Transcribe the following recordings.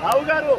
రావు గారు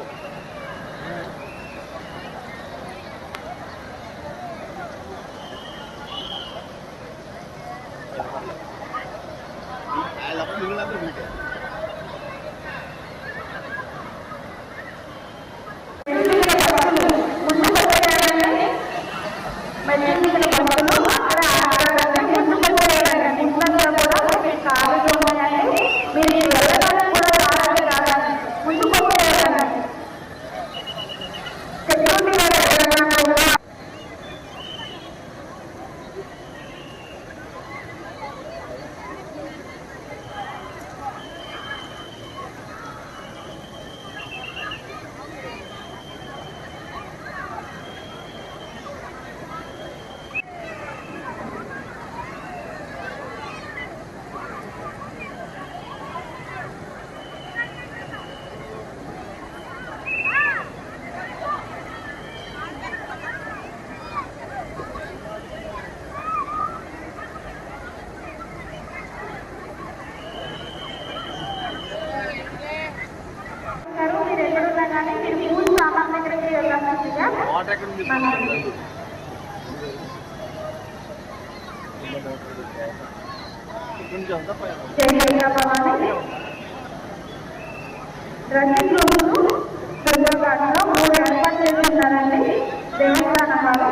దేవస్థానం వారు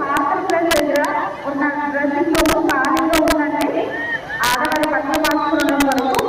master place దగ్గర ఉన్న డ్రెస్సింగ్ రూమ్ ఖాళీగా ఉందండి. ఆడవారి పట్ల మార్చుకోవడం వరకు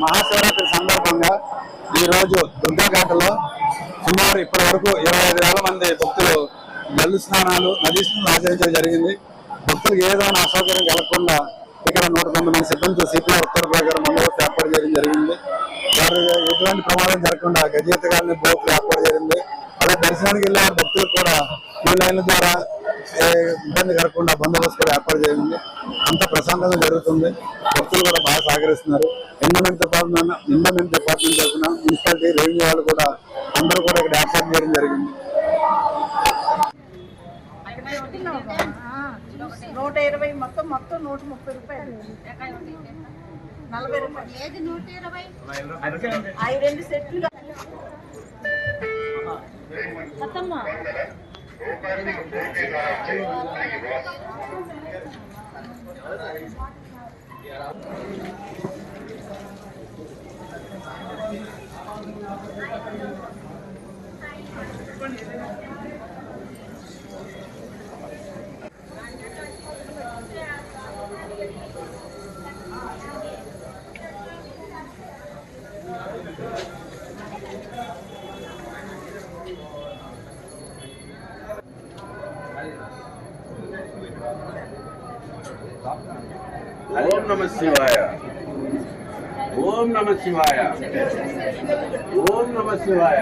మహాశివరాత్రి సందర్భంగా ఈరోజు దుర్గాఘాటలో సుమారు ఇప్పటి వరకు 25,000 మంది భక్తులు జల్లు స్నానాలు, నదీ స్నానాలు ఆచరించడం జరిగింది. భక్తులకు ఏదైనా అసౌకర్యం కలగకుండా ఇక్కడ 109 మంది సిబ్బందితో సిపిఐ ఉత్తర ప్రకారం బందోబస్తు ఏర్పాటు చేయడం జరిగింది. వారు ఎటువంటి ప్రమాదం జరగకుండా గజేతగారిని బోట్లు ఏర్పాటు జరిగింది. అలా దర్శనానికి వెళ్ళే భక్తులకు కూడా ఈ లైన్ల ద్వారా ఇబ్బంది కలగకుండా బందోబస్తు కూడా ఏర్పాటు చేయండి. అంత ప్రశాంతంగా జరుగుతుంది. భక్తులు కూడా బాగా సహకరిస్తున్నారు. ఎండోమెంట్ డిపార్ట్మెంట్ తరఫున మున్సిపాలిటీ, రెవెన్యూ వాళ్ళు కూడా అందరూ కూడా ఇక్కడ ఏర్పాటు చేయడం జరిగింది. 120 మొత్తం 130 రూపాయలు, 40 రూపాయలు, 2 సెట్లు ఓం నమ శివాయ ఓం నమ శివాయ ఓం నమ శివాయ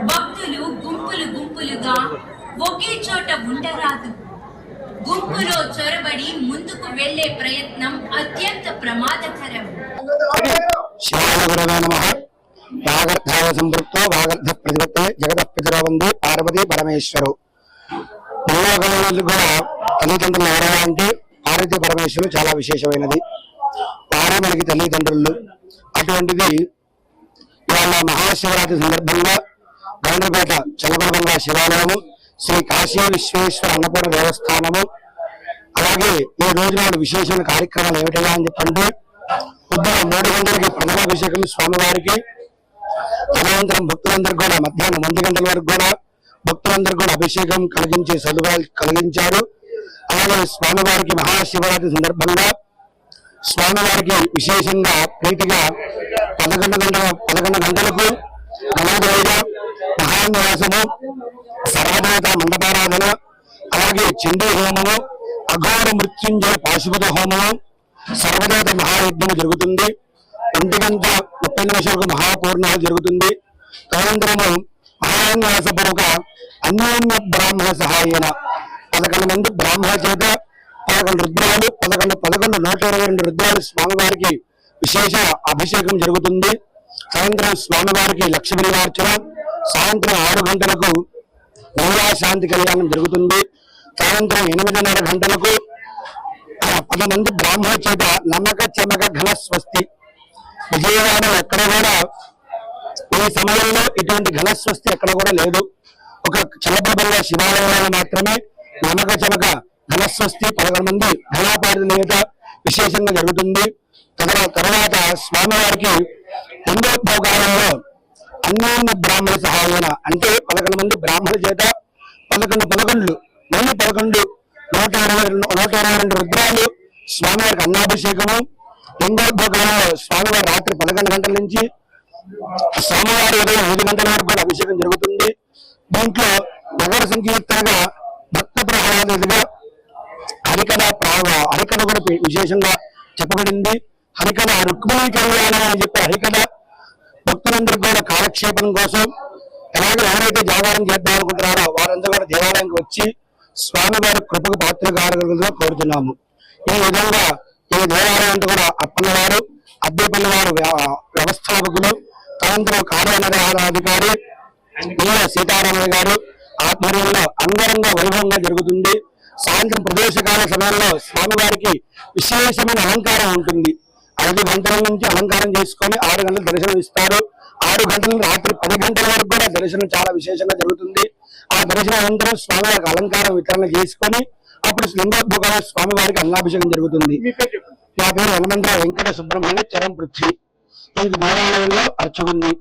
భక్తులు గుంపులు గుంపులుగా ఒకే చోట ఉండరాదు. గుంపులో చొరబడి ముందుకు వెళ్లే ప్రయత్నం అత్యంత ప్రమాదకరం. శివాయ గురవే నమః. వాగర్ధాయ సంపృక్తో వాగర్ధ ప్రతిపత్తే జగత పితరవందే పార్వతీ పరమేశ్వరు. ముల్లోకాలలో కూడా తల్లిదండ్రులు ఎవరైనా అంటే పార్వతీ పరమేశ్వరులు చాలా విశేషమైనది. వారే మనకి తల్లిదండ్రులు. అటువంటిది ఇవాళ మహాశివరాత్రి సందర్భంగా గౌండ్రపేట చల్లబలబంగా శివాలయము, శ్రీ కాశీ విశ్వేశ్వర అన్నపూర్ణ దేవస్థానము, అలాగే ఈ రోజు నాడు విశేషమైన కార్యక్రమాలు ఏమిటా అని చెప్పంటే పొద్దున 3 గంటలకి ప్రథమాభిషేకం స్వామివారికి, తదనంతరం భక్తులందరికీ కూడా మధ్యాహ్నం 1 గంటల వరకు కూడా భక్తులందరికీ కూడా అభిషేకం కలిగించే సదుపాయాలు కలిగించారు. అలాగే స్వామివారికి మహాశివరాత్రి సందర్భంగా స్వామివారికి విశేషంగా ప్రీతిగా 11 గంటలకు గణాదేవిగా మహాన్యాసము, సర్వదేవత మండపారాధన, అలాగే చండీ హోమము, అఘోర మృత్యుంజయ పాశుపత హోమము, సర్వదేవత మహాయజ్ఞము జరుగుతుంది. 1:30 మహాపూర్ణాలు జరుగుతుంది. తదనంతరము మహాన్యాసపూర్వక అన్యోన్య బ్రాహ్మణ సహాయన 11 మంది బ్రాహ్మణ చేత 11 రుద్రాలు 122 రుద్రాలు స్వామివారికి విశేష అభిషేకం జరుగుతుంది. సాయంత్రం స్వామివారికి లక్ష బిల్వార్చన, సాయంత్రం 6 గంటలకు శాంతి కళ్యాణం జరుగుతుంది. సాయంత్రం 8:30 గంటలకు 10 మంది బ్రాహ్మణ చేత నమ్మక చెమక ఘన స్వస్తి. విజయవాడలో ఎక్కడ కూడా ఈ సమయంలో ఇటువంటి ఘన స్వస్తి ఎక్కడ కూడా లేదు. ఒక చల్లబల్ల శివాలయంలో మాత్రమే నమ్మక చెమక ఘన స్వస్తి 11 మంది ఘనాపాటి నేత విశేషంగా జరుగుతుంది. తర్వాత స్వామివారికి కుండోద్భోగాలలో అన్యోన్య బ్రాహ్మణ సహాయన అంటే 11 మంది బ్రాహ్మణ చేత 11 122 రుద్రాలు స్వామివారికి అన్నాభిషేకము. లింగోద్భోగంలో స్వామివారి రాత్రి 11 గంటల నుంచి స్వామివారి ఉదయం 5 గంటల వరకు కూడా అభిషేకం జరుగుతుంది. దీంట్లో నగర సంకీర్తనగా భక్త ప్రహ్లాదుగా హరికథ కూడా విశేషంగా చెప్పబడింది. హరికథ రుక్మిణీ కళ్యాణం అని చెప్పి హరికథ భక్తులందరికీ కూడా కాలక్షేపం కోసం ఎలాగో ఎవరైతే జాగారం చేద్దాం అనుకుంటున్నారో వారందరూ కూడా దేవాలయానికి వచ్చి స్వామివారి కృపకు పాత్రకారులుగా కోరుతున్నాము. ఈ విధంగా ఈ దేవాలయం అంతా కూడా అప్పన్నవారు, అద్దెపన్నవారు వ్యవస్థాపకులు, తదనంతరం కార్యనిర్వహణాధికారి సీతారామయ్య గారు ఆధ్వర్యంలో అంగరంగ వైభవంగా జరుగుతుంది. సాయంత్రం ప్రదోషకాల సమయంలో స్వామివారికి విశేషమైన అలంకారం ఉంటుంది. 5 గంటల నుంచి అలంకారం చేసుకొని 6 గంటల దర్శనం ఇస్తారు. 6 గంటల రాత్రి 10 గంటల వరకు కూడా దర్శనం చాలా విశేషంగా జరుగుతుంది. ఆ దర్శనం అనంతరం స్వామివారికి అలంకారం వితరణ చేసుకొని అప్పుడు లింగోద్భోగంలో స్వామివారికి అన్నాభిషేకం జరుగుతుంది. నా పేరు హనుమంతరావు వెంకట సుబ్రహ్మణ్య చరం పృథ్వీ. ఈ దేవాలయంలో అర్చకుని